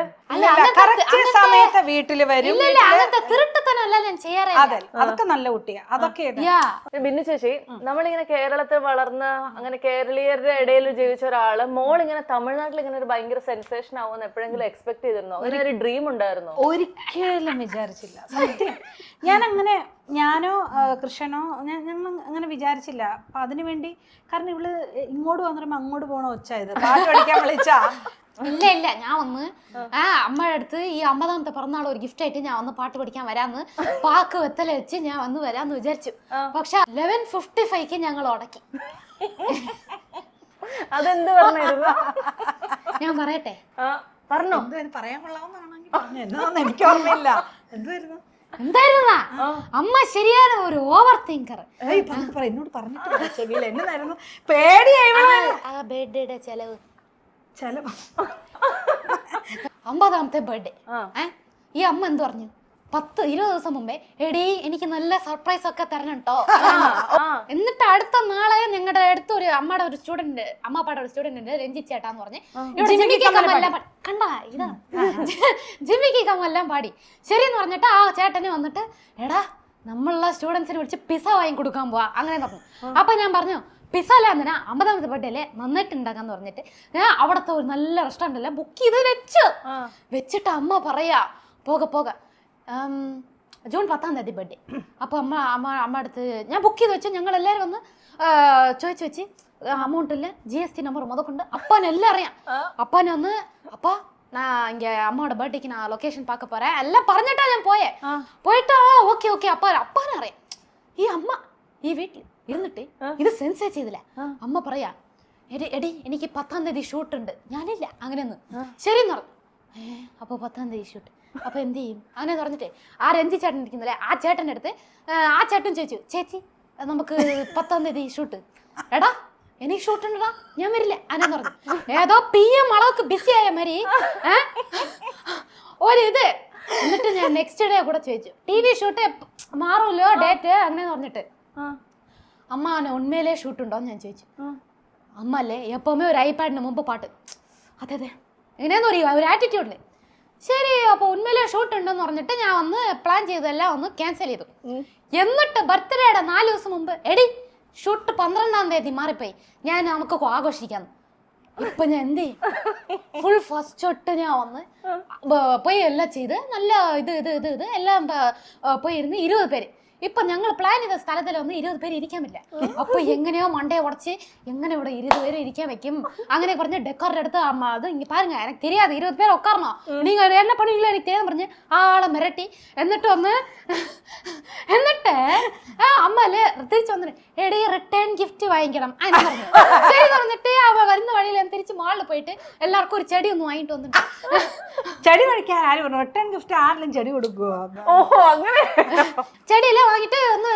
സമയത്ത് വീട്ടില് വരും. അങ്ങനത്തെ തിരുട്ടത്തനല്ല ഞാൻ ചെയ്യാറേ. അതൊക്കെ നല്ല കുട്ടിയാ. അതൊക്കെ ബിന്നി ചേച്ചി, നമ്മളിങ്ങനെ കേരളത്തിൽ വളർന്ന് അങ്ങനെ കേരളീയരുടെ ഇടയിൽ ജീവിച്ച ഒരാള് മോൾ ഇങ്ങനെ തമിഴ്നാട്ടിൽ ഇങ്ങനെ ഒരു ഭയങ്കര സെൻസേഷൻ ആവുമെന്ന് എപ്പോഴെങ്കിലും എക്സ്പെക്ട് ചെയ്തിരുന്നോ? അങ്ങനെ ഒരു ഡ്രീം ഉണ്ടായിരുന്നോ? ഒരിക്കലും വിചാരിച്ചില്ല, സത്യം. ഞാനോ കൃഷ്ണനോ ഞങ്ങൾ അങ്ങനെ വിചാരിച്ചില്ല. അപ്പൊ അതിനുവേണ്ടി കാരണം ഇവള് ഇങ്ങോട്ട് വന്നിരുമ്പോ അങ്ങോട്ട് പോണ ഒച്ചായത് പാട്ട് പഠിക്കാൻ വിളിച്ചാ. ഇല്ല ഞാൻ വന്ന് അമ്മയുടെ അടുത്ത് ഈ 50ാമത്തെ പിറന്നാൾ ഒരു ഗിഫ്റ്റ് ആയിട്ട് ഞാൻ വന്ന് പാട്ട് പഠിക്കാൻ വരാന്ന് പാക്ക് വെത്തല വെച്ച് ഞാൻ വന്ന് വരാന്ന് വിചാരിച്ചു. പക്ഷെ 11:55 ഞങ്ങൾ ഉടക്കി. അതെന്ത് പറഞ്ഞായിരുന്നു? ഞാൻ പറയട്ടെ? പറഞ്ഞോ? പറയാൻ കൊള്ളാവുന്നതാണെങ്കിൽ എനിക്ക് ഓർമ്മയില്ല. എന്തായിരുന്നാ അമ്മ ശരിയാണ് ഒരു ഓവർ തിങ്കർ. എന്നോട് പറഞ്ഞിട്ട് ചെവിയിൽ എന്നതായിരുന്നു പേടിയായി. ബർത്ത്ഡേയുടെ ചെലവ് 50ാമത്തെ ബർത്ത്ഡേ. ഈ അമ്മ എന്ത് പറഞ്ഞു, 10-20 ദിവസം മുമ്പേ എടീ എനിക്ക് നല്ല സർപ്രൈസ് ഒക്കെ തരണം കേട്ടോ. എന്നിട്ട് അടുത്ത നാളെ ഞങ്ങളുടെ അടുത്ത് ഒരു അമ്മയുടെ ഒരു സ്റ്റുഡന്റ്, അമ്മാപ്പാടെ ഒരു സ്റ്റുഡന്റ് ഉണ്ട്, രഞ്ജിത്ത് ചേട്ടാന്ന് പറഞ്ഞ് കണ്ടാ ഇതാ ജിമ്മിക്ക് കമ്മെല്ലാം പാടി. ശരിയെന്ന് പറഞ്ഞിട്ട് ആ ചേട്ടന് വന്നിട്ട് എടാ നമ്മളുള്ള സ്റ്റുഡൻസിനെ വിളിച്ച് പിസ വാങ്ങി കൊടുക്കാൻ പോവാ അങ്ങനെ പറഞ്ഞു. അപ്പൊ ഞാൻ പറഞ്ഞു പിസ അല്ല എന്തിനാ 50ാമത്തെ ബർത്ത്ഡേ അല്ലേ നന്നായിട്ട് ഉണ്ടാക്കാന്ന് പറഞ്ഞിട്ട് ഞാൻ അവിടുത്തെ ഒരു നല്ല റെസ്റ്റോറന്റ് അല്ലേ ബുക്ക് ചെയ്ത് വെച്ചിട്ട് അമ്മ പറയാ പോക ജൂൺ 10ാം തീയതി ബർത്ത്ഡേ. അപ്പോൾ അമ്മ അടുത്ത് ഞാൻ ബുക്ക് ചെയ്ത് വെച്ചു. ഞങ്ങൾ എല്ലാവരും വന്ന് ചോദിച്ചു വെച്ച് അമൗണ്ട് ഇല്ല, GST നമ്പർ മുതക്കൊണ്ട് അപ്പാനെല്ലാം അറിയാം. അപ്പാനെ വന്ന് அப்பா நான் இங்கே அம்மாவோட பர்த்டேக்கு நான் லொக்கேஷன் பார்க்க போகிறேன் எல்லாம் പറഞ്ഞിട്ടാ ഞാൻ പോയിട്ട് ഓക്കെ ഓക്കെ അപ്പാനെ അറിയാം. ഈ അമ്മ ഈ വീട്ടിൽ ഇരുന്നിട്ട് ഇത് സെൻസേറ്റ് ചെയ്തില്ല. അമ്മ പറയാ എടി എനിക്ക് 10ാം തീയതി ഷൂട്ട് ഉണ്ട്. ഞാനില്ല അങ്ങനെയൊന്ന് ശരിയെന്ന് പറഞ്ഞു. അപ്പോൾ 10ാം തീയതി ഷൂട്ട് അപ്പോൾ എന്ത് ചെയ്യും അങ്ങനെ പറഞ്ഞിട്ടേ ആ രഞ്ജി ചേട്ടൻ ഇരിക്കുന്നില്ലേ ആ ചേട്ടൻ്റെ അടുത്ത് ആ ചേട്ടൻ ചോദിച്ചു ചേച്ചി നമുക്ക് 10ാം തീയതി ഷൂട്ട്. എടാ എനിക്ക് ഷൂട്ട് ഉണ്ടടാ ഞാൻ വരില്ല അങ്ങനെ പറഞ്ഞു. ഏതോ PM അളവക്ക് ബിസി ആയ മാതിരി ഒരിത്. എന്നിട്ട് ഞാൻ നെക്സ്റ്റ് ഡേ കൂടെ ചോദിച്ചു TV ഷൂട്ട് മാറൂല്ലോ ഡേറ്റ് അങ്ങനെ പറഞ്ഞിട്ട് അമ്മ ഉണ്മയിലേ ഷൂട്ടുണ്ടോന്ന് ഞാൻ ചോദിച്ചു. അമ്മ അല്ലേ എപ്പോഴുമേ ഒരു ഐപാഡിന് മുമ്പ് പാട്ട് അതെ അതെ എങ്ങനെയാന്ന് അറിയുമോ ഒരു ആറ്റിറ്റ്യൂഡില്. ശരി അപ്പോൾ ഉണ്മയിലെ ഷൂട്ട് ഉണ്ടെന്ന് പറഞ്ഞിട്ട് ഞാൻ വന്ന് പ്ലാൻ ചെയ്തെല്ലാം ഒന്ന് ക്യാൻസൽ ചെയ്തു. എന്നിട്ട് ബർത്ത്ഡേയുടെ 4 ദിവസം മുമ്പ് എടി ഷൂട്ട് 12ാം തീയതി മാറിപ്പോയി ഞാൻ നമുക്ക് ആഘോഷിക്കാന്ന്. ഇപ്പൊ ഞാൻ എന്ത് ചെയ്യും ഫുൾ ഫസ്റ്റ് തൊട്ട് ഞാൻ വന്ന് പോയി എല്ലാം ചെയ്ത് നല്ല ഇത് എല്ലാം പോയി ഇരുന്ന് 20 പേര്. ഇപ്പൊ ഞങ്ങൾ പ്ലാൻ ചെയ്ത സ്ഥലത്തിൽ ഒന്ന് 20 പേര് ഇരിക്കാൻ പറ്റില്ല. അപ്പൊ എങ്ങനെയോ മണ്ടയെ ഉടച്ച് എങ്ങനെ ഇവിടെ 20 പേര് ഇരിക്കാൻ വെക്കും അങ്ങനെ പറഞ്ഞ് ഡെക്കോറിന്റെ അടുത്ത് അമ്മ അത് ഇങ്ങനെ പാരുங்க എനിക്ക് தெரியாது 20 பேர் உட்காரணும் நீங்க என்ன பண்ணுவீங்களோ எனக்கு தெரியாது പറഞ്ഞ് ആളെ മിരട്ടി. എന്നിട്ട് അമ്മ അല്ലേ തിരിച്ചു വന്നിട്ട് എടീ റിട്ടേൺ ഗിഫ്റ്റ് വാങ്ങിക്കണം അങ്ങനെ പറഞ്ഞു. ശരി പറഞ്ഞിട്ട് അവ വരുന്ന വഴിയിൽ ഞാൻ തിരിച്ച് മാളിൽ പോയിട്ട് എല്ലാവർക്കും ഒരു ചെടി ഒന്ന് വാങ്ങിട്ട് വന്നിട്ട് ചെടി കഴിക്കാൻ ആര് പറഞ്ഞു റിട്ടേൺ ഗിഫ്റ്റ് ആരെങ്കിലും ചെടി കൊടുക്കുവോ? ഓഹോ അങ്ങനെ ചെടിയെല്ലാം വാങ്ങിട്ട് ഒന്ന്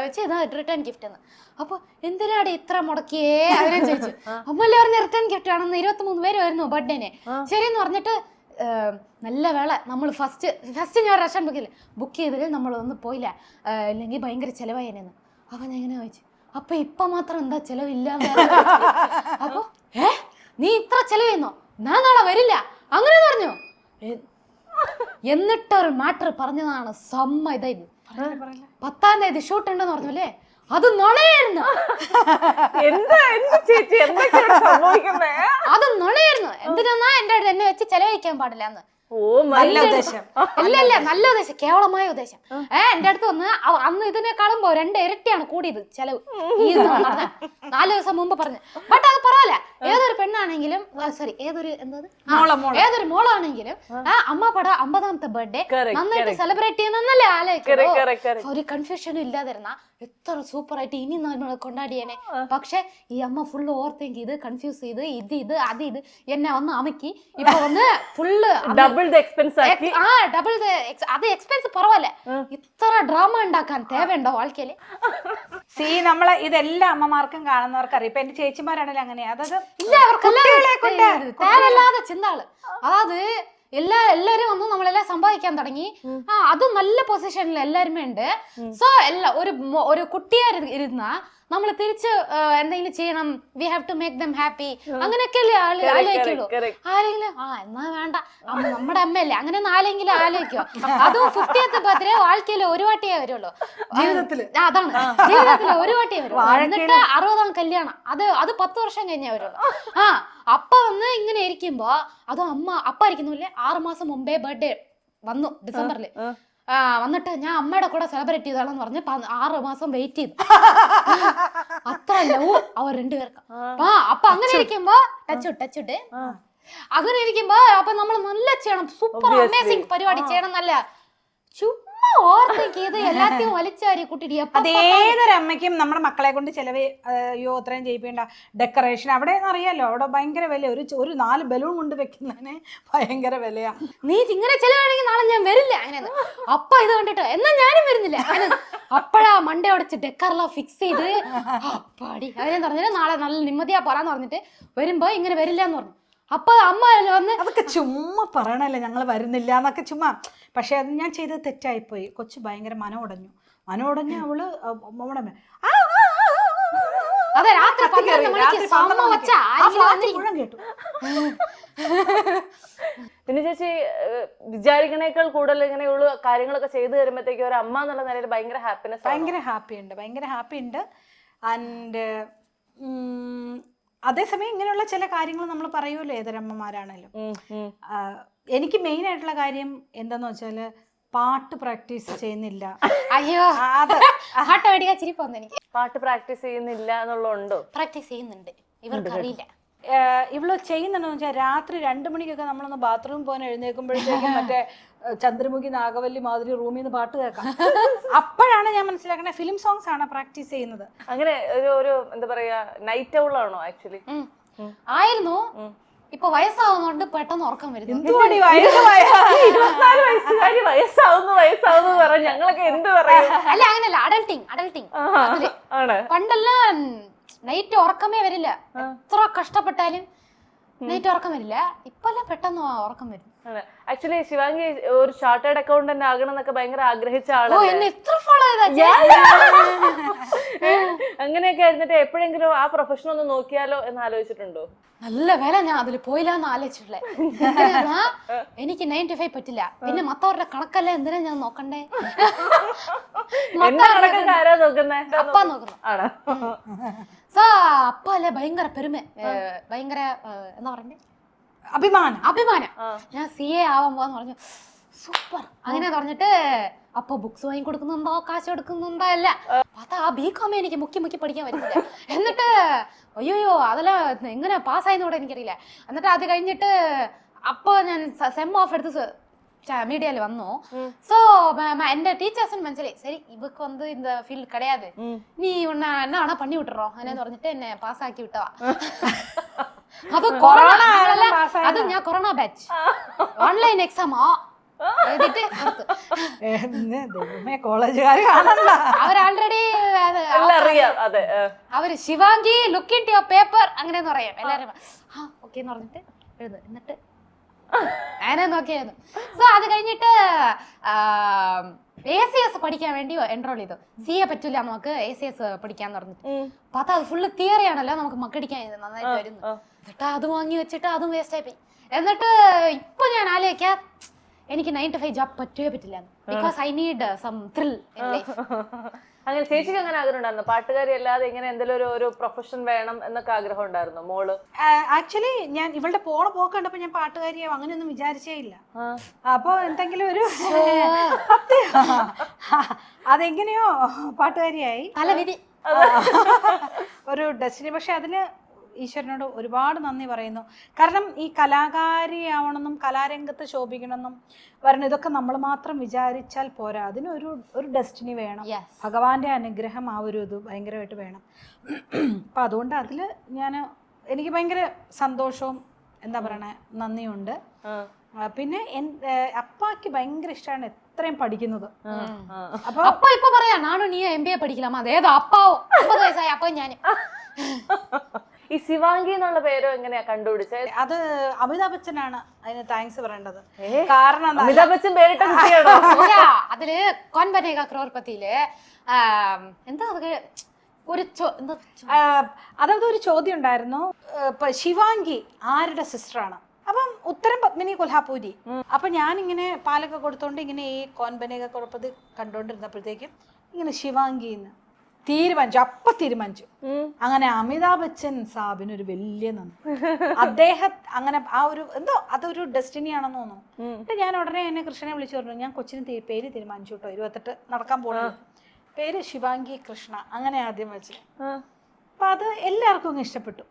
വെച്ച് റിട്ടേൺ ഗിഫ്റ്റ് എന്ന്. അപ്പൊ എന്തിനാടി ഇത്ര മുടക്കിയേ അവരെ ചോദിച്ചു. അമ്മല്ലേ പറഞ്ഞ റിട്ടേൺ ഗിഫ്റ്റ് ആണെന്ന് 23 പേര് വരുന്നു ബർത്ത്ഡേനെ. ശരിയെന്ന് പറഞ്ഞിട്ട് നല്ല വേള നമ്മൾ ഫസ്റ്റ് ഞാൻ റെസ്റ്റോറൻറ്റ് ബുക്ക് ചെയ്തില്ല നമ്മളൊന്നും പോയില്ല ഇല്ലെങ്കിൽ ഭയങ്കര ചിലവായേനെന്ന്. അപ്പൊ ഞാൻ ഇങ്ങനെ ചോദിച്ചു അപ്പൊ ഇപ്പൊ മാത്രം എന്താ ചിലവില്ലാതെ. അപ്പൊ നീ ഇത്ര ചിലവ് ചെയ്യുന്നോ ഞാൻ നാളെ വരില്ല അങ്ങനെ പറഞ്ഞു. എന്നിട്ടൊരു മാറ്റർ പറഞ്ഞതാണ് സമ്മ ഇതായിരുന്നു 10ാം തീയതി ഷൂട്ട് ഉണ്ടെന്ന് പറഞ്ഞു അല്ലേ അത് നുണയായിരുന്നു. അത് നുണയായിരുന്നു. എന്തിനാ എന്നെ വെച്ച് ചെലവഴിക്കാൻ പാടില്ല എന്ന്. നല്ല ഉദ്ദേശം അല്ലല്ല നല്ല ഉദ്ദേശം കേവലമായ ഉദ്ദേശം. എന്റെ അടുത്ത് വന്ന് അന്ന് ഇതിനേക്കാളും 2 ഇരട്ടിയാണ് കൂടിയത് ചെലവ്. 4 ദിവസം മുമ്പ് പറഞ്ഞു. ബട്ട് അത് പറയല്ല ഏതൊരു പെണ്ണാണെങ്കിലും സോറി ഏതൊരു മോളാണെങ്കിലും അമ്മപ്പട 50ാമത്തെ ബർത്ത്ഡേ നന്നായിട്ട് സെലിബ്രേറ്റ് ചെയ്യുന്നല്ലേ ആലോചിക്കും. ഒരു കൺഫ്യൂഷനും ഇല്ലാതിരുന്ന എത്ര സൂപ്പർ ആയിട്ട് ഇനി നമ്മൾ കൊണ്ടാടിയേനെ. പക്ഷെ ഈ അമ്മ ഫുള്ള് ഓർത്തെങ്കിൽ ഇത് കൺഫ്യൂസ് ചെയ്ത് ഇത് എന്നെ വന്ന് അമക്കി ഇപ്പൊ വന്ന് ഫുള്ള് ഡബിൾ എക്സ്പെൻസ് അത് എക്സ്പെൻസ് കുറവല്ല. ഇത്ര ഡ്രാമ ഉണ്ടാക്കാൻ തേവയുണ്ടോ ആൾക്കാര്? നമ്മള് ഇതെല്ലാം അമ്മമാർക്കും കാണുന്നവർക്ക് അറിയാം. ഇപ്പൊ എന്റെ ചേച്ചിമാരാണെങ്കിലും അങ്ങനെയാ. അതായത് ഇല്ല അവർക്കെല്ലാം തേവല്ലാതെ ചിന്താള്. അതായത് എല്ലാരും വന്ന് നമ്മളെല്ലാം സമ്പാദിക്കാൻ തുടങ്ങി. അതും നല്ല പൊസിഷനിൽ എല്ലാരുമേ ഉണ്ട്. സോ ഒരു കുട്ടിയെ ഇരുന്നാ നമ്മൾ തിരിച്ച് എന്തെങ്കിലും ചെയ്യണം. We have to make them happy അങ്ങനെയൊക്കെയല്ലേ ആലോചിക്കുള്ളൂ. ആരെങ്കിലും എന്നാ വേണ്ട നമ്മുടെ അമ്മയല്ലേ അങ്ങനെ ഒന്നും ആരെങ്കിലും ആലോചിക്കോ. അതും 50th ബർത്ത്ഡേ ആൾക്കാര് ഒരു വാട്ടിയേ വരുള്ളൂ അതാണ് ജീവിതത്തില് ഒരു വാട്ടിയേ വരുള്ളൂ. എന്നിട്ട് 60ാം കല്യാണം അത് 10 വർഷം കഴിഞ്ഞേ വരുള്ളൂ. അപ്പ വന്ന് ഇങ്ങനെ ഇരിക്കുമ്പോ അതും അപ്പ ഇരിക്കുന്നില്ലേ 6 മാസം മുമ്പേ ബർത്ത്ഡേ വന്നു ഡിസംബറില്. വന്നിട്ട് ഞാൻ അമ്മയുടെ കൂടെ സെലിബ്രേറ്റ് ചെയ്താണെന്ന് പറഞ്ഞ് 6 മാസം വെയിറ്റ് ചെയ്തു. അത്ര ലവ് അവർ 2 പേർക്ക്. അപ്പൊ അങ്ങനെ ഇരിക്കുമ്പോ ടച്ച് അങ്ങനെ ഇരിക്കുമ്പോ അപ്പൊ നമ്മൾ നല്ല ചെയ്യണം. സൂപ്പർ അമേസിംഗ് പരിപാടി ചെയ്യണം. നല്ല ചുമ്മാ ഓർത്തെങ്കിൽ ഇത് എല്ലാத்தையும் വലിച്ചാരി കൂട്ടിട്ട് അതേതൊരു അമ്മയ്ക്കും നമ്മുടെ മക്കളെ കൊണ്ട് ചെലവ് അയ്യോ അത്രയും ചെയ്യിപ്പിണ്ട ഡെക്കറേഷൻ അവിടെ അറിയാലോ അവിടെ ഭയങ്കര വില. ഒരു 4 ബലൂൺ കൊണ്ട് വെക്കുന്നതിന് ഭയങ്കര വിലയാ. നീ ഇങ്ങനെ ചെലവാണെങ്കിൽ നാളെ ഞാൻ വരില്ല അങ്ങനെ. അപ്പ ഇത് കണ്ടിട്ടോ എന്നാ ഞാനും വരുന്നില്ല അങ്ങനെ. അപ്പഴാ മണ്ടേ ഉടച്ച് ഡെക്കറെല്ലാം ഫിക്സ് ചെയ്ത് അപ്പാടി അതിനെ പറഞ്ഞിട്ട് നാളെ നല്ല നിമ്മതിയാ പോരാന്ന് പറഞ്ഞിട്ട് വരുമ്പോ ഇങ്ങനെ വരില്ല എന്ന് പറഞ്ഞു. അപ്പൊ അമ്മ വന്ന് അതൊക്കെ ചുമ്മാ പറയണല്ലേ ഞങ്ങൾ വരുന്നില്ല എന്നൊക്കെ ചുമ്മാ. പക്ഷെ അത് ഞാൻ ചെയ്തത് തെറ്റായിപ്പോയി. കൊച്ചു ഭയങ്കര മനം ഉടഞ്ഞു അവള് അവിടെ അതെ രാത്രി 12 മണിക്ക് സമ്മ വെച്ച മുഴുവൻ കേട്ടു. പിന്നെ ചേച്ചി വിചാരിക്കണേക്കാൾ കൂടുതൽ ഇങ്ങനെയുള്ള കാര്യങ്ങളൊക്കെ ചെയ്തു തരുമ്പോഴത്തേക്കും ഒരു അമ്മ എന്നുള്ള നിലയിൽ ഭയങ്കര ഹാപ്പിനെസ്, ഭയങ്കര ഹാപ്പി ഉണ്ട്. ആൻഡ് അതേസമയം ഇങ്ങനെയുള്ള ചില കാര്യങ്ങൾ നമ്മൾ പറയുമല്ലോ ഏതൊരമ്മമാരാണേലും. എനിക്ക് മെയിൻ ആയിട്ടുള്ള കാര്യം എന്താന്ന് വെച്ചാല് പാട്ട് പ്രാക്ടീസ് ചെയ്യുന്നില്ല. അയ്യോ അത് പാട്ട് പാടിയാ ചിരിപ്പോന്ന് എനിക്ക്. പാട്ട് പ്രാക്ടീസ് ചെയ്യുന്നില്ല എന്നുള്ളതുണ്ടോ? പ്രാക്ടീസ് ചെയ്യുന്നുണ്ട്, ഇവർക്ക് അറിയില്ല. ഇവള് ചെയ്യുന്നുണ്ടെന്ന് വെച്ചാൽ രാത്രി 2 മണിക്കൊക്കെ നമ്മളൊന്ന് ബാത്റൂം പോകാൻ എഴുന്നേൽക്കുമ്പോഴത്തേക്കും മറ്റേ ചന്ദ്രമുഖി നാഗവല്ലി മാതിരി റൂമിൽ നിന്ന് പാട്ട് കേൾക്കാം. അപ്പോഴാണ് ഞാൻ മനസ്സിലാക്കണേ ഫിലിം സോങ്സ് ആണ് പ്രാക്ടീസ് ചെയ്യുന്നത്. അങ്ങനെ ഒരു എന്താ പറയാ നൈറ്റ് ഔൾ ആണോ ആക്ച്വലി? ആയിരുന്നു. ഇപ്പൊ വയസ്സാവുന്നോണ്ട് പെട്ടെന്ന് ഉറക്കം വരുന്നു. 24 വയസ്സുകാരി വയസ്സാവുന്നു പറഞ്ഞ ഞങ്ങളൊക്കെ എന്ത് പറയും? അല്ല അങ്ങനല്ല, അഡൽട്ടിങ് ആണ്. പണ്ടെല്ലാം നൈറ്റ് ഉറക്കമേ വരില്ല, എത്ര കഷ്ടപ്പെട്ടാലും നൈറ്റ് ഉറക്കം വരില്ല. ഇപ്പെല്ലാം പെട്ടെന്ന് ഉറക്കം വരും. ആക്ച്വലി ശിവാംഗി ഒരു ചാർട്ടേഡ് അക്കൗണ്ടന്റ് ആകണം എന്നൊക്കെ ഭയങ്കര ആഗ്രഹിച്ച ഓ ആളാണ്. എന്നെ എത്ര ഫോളോ അങ്ങനെയൊക്കെ ആയിരുന്നിട്ട് എപ്പോഴെങ്കിലും ആ പ്രൊഫഷൻ ഒന്ന് നോക്കിയാലോ എന്ന് ആലോചിച്ചിട്ടുണ്ടോ? നല്ല വേല ഞാൻ അതിൽ പോയില്ലാന്ന് ആലോചിച്ചിട്ടുള്ളേ. എനിക്ക് 9 to 5 പറ്റില്ല. പിന്നെ മത്തവരുടെ കണക്കല്ലേ എന്തിനാ ഞാൻ നോക്കണ്ടേ? ആരാ നോക്കുന്നേ? അപ്പ നോക്കുന്നു. ആണോ? സോ അപ്പ അല്ലേ ഭയങ്കര പെരുമ, ഭയങ്കര എന്താ പറയണ്ടേ, അഭിമാനം. ഞാൻ CA ആവാൻ പോവാന്ന് പറഞ്ഞു. സൂപ്പർ അങ്ങനെ പറഞ്ഞിട്ട് അപ്പൊ ബുക്സ് വാങ്ങി കൊടുക്കുന്നുണ്ടോ കാശ് കൊടുക്കുന്നുണ്ടോ അല്ല അതാ BCom എനിക്ക് മുക്കി പഠിക്കാൻ പറ്റില്ല. എന്നിട്ട് അയ്യോ അതെല്ലാം എങ്ങനെ പാസ്സായെന്ന് കൂടെ എനിക്കറിയില്ല. എന്നിട്ട് അത് കഴിഞ്ഞിട്ട് അപ്പൊ ഞാൻ സെം ഓഫ് എടുത്ത് மீடியால வந்தோம். சோ எந்த டீச்சர்ஸ் மனசிலே சரி இவக்கு வந்து இந்த ஃபீல்ட் கிடையாது, நீ உன்னை என்ன வேணா பண்ணி விட்டுறோம் அப்படின்னு പറഞ്ഞിട്ട് എന്നെ പാസ് ആക്കി വിട്ടവാ. അത് കൊറോണ, അത് ഞാൻ കൊറോണ ബാച്ച് ഓൺലൈൻ എക്സാമാ എഴുതിട്ട് കോളേജുകാർ അവർ ആൾറെഡി അവര് Shivangi look in your paper അങ്ങനെയെന്ന് പറയാം എല്ലാരും. ഓക്കെ എന്ന് പറഞ്ഞിട്ട് എഴുതു. എന്നിട്ട് അങ്ങനെ നോക്കിയായിരുന്നു. സോ അത് കഴിഞ്ഞിട്ട് ACS പഠിക്കാൻ വേണ്ടി എൻറോൾ ചെയ്തു. CA പറ്റില്ല നമുക്ക് ACS പഠിക്കാന്ന് പറഞ്ഞിട്ട്. അപ്പൊ അത് ഫുള്ള് തിയറി ആണല്ലോ, നമുക്ക് മക്കടിക്കാൻ നന്നായിട്ട് വരുന്നു. എന്നിട്ട് അത് വാങ്ങി വെച്ചിട്ട് അതും വേസ്റ്റ് ആയി പോയി. എന്നിട്ട് ഇപ്പൊ ഞാൻ ആലോചിക്കാം എനിക്ക് 9 to 5 ജോബ് പറ്റില്ല, because I need some thrill in life. അങ്ങനെ ചേച്ചിക്ക് അങ്ങനെ ആഗ്രഹം ഉണ്ടായിരുന്നു? പാട്ടുകാരി അല്ലാതെ ഇങ്ങനെ എന്തെങ്കിലും ഒരു പ്രൊഫഷൻ വേണം എന്നൊക്കെ ആഗ്രഹം ഉണ്ടായിരുന്നു മോള്? ആക്ച്വലി ഞാൻ ഇവളുടെ പോക്ക് കണ്ടപ്പോ ഞാൻ പാട്ടുകാരിയാവും അങ്ങനെയൊന്നും വിചാരിച്ചേ ഇല്ല. അപ്പൊ എന്തെങ്കിലും ഒരു അതെങ്ങനെയോ പാട്ടുകാരിയായി ഒരു ഡെസ്റ്റിനി. പക്ഷെ അതിന് ഈശ്വരനോട് ഒരുപാട് നന്ദി പറയുന്നു. കാരണം ഈ കലാകാരിയാവണമെന്നും കലാരംഗത്ത് ശോഭിക്കണമെന്നും വരണം, ഇതൊക്കെ നമ്മൾ മാത്രം വിചാരിച്ചാൽ പോരാ. അതിനൊരു ഡെസ്റ്റിനി വേണം. ഭഗവാന്റെ അനുഗ്രഹം ആ ഒരു ഇത് ഭയങ്കരമായിട്ട് വേണം. അപ്പം അതുകൊണ്ട് അതിൽ എനിക്ക് ഭയങ്കര സന്തോഷവും എന്താ പറയണേ നന്ദിയുണ്ട്. പിന്നെ അപ്പാക്ക് ഭയങ്കര ഇഷ്ടമാണ് എത്രയും പഠിക്കുന്നത്. അപ്പൊ ഇപ്പൊ പറയാ നാണു നീ MBA പഠിക്കലാമ അതേതോ അപ്പാവോ 50 വയസ്സായ അപ്പൊ ഞാൻ. ഈ ശിവാംഗി എന്നുള്ള പേരോ എങ്ങനെയാ കണ്ടുപിടിച്ചത്? അത് അമിതാഭ് ബച്ചനാണ് അതിന് താങ്ക്സ് പറയേണ്ടത്. കാരണം അമിതാഭ് ബച്ചൻ പേരിട്ട കുട്ടിയാണോ? അതില് കോൻ ബനേഗാ ക്രോർപതിയില് എന്താ ഒരു അതായത് ഒരു ചോദ്യം ഉണ്ടായിരുന്നു, ശിവാംഗി ആരുടെ സിസ്റ്ററാണ്? അപ്പം ഉത്തരം പത്മിനി കൊൽഹാപൂരി. അപ്പൊ ഞാനിങ്ങനെ പാലൊക്കെ കൊടുത്തോണ്ട് ഇങ്ങനെ ഈ കോൻ ബനേഗാ ക്രോർപതി കണ്ടോണ്ടിരുന്നപ്പോഴത്തേക്കും ഇങ്ങനെ ശിവാംഗിന്ന് തീരുമാനിച്ചു. അങ്ങനെ അമിതാഭ് ബച്ചൻ സാബിന് ഒരു വലിയ നന്ദി. അദ്ദേഹം അങ്ങനെ ആ ഒരു എന്തോ അതൊരു ഡെസ്റ്റിനി ആണെന്ന് തോന്നുന്നു. എന്നിട്ട് ഞാൻ ഉടനെ എന്നെ കൃഷ്ണനെ വിളിച്ചു പറഞ്ഞു, ഞാൻ കൊച്ചിന് പേര് തീരുമാനിച്ചു കേട്ടോ, 28 നടക്കാൻ പോകുന്നത്, പേര് ശിവാംഗി കൃഷ്ണ അങ്ങനെ ആദ്യം വെച്ച്. അപ്പൊ അത് എല്ലാവർക്കും അങ്ങ് ഇഷ്ടപ്പെട്ടു.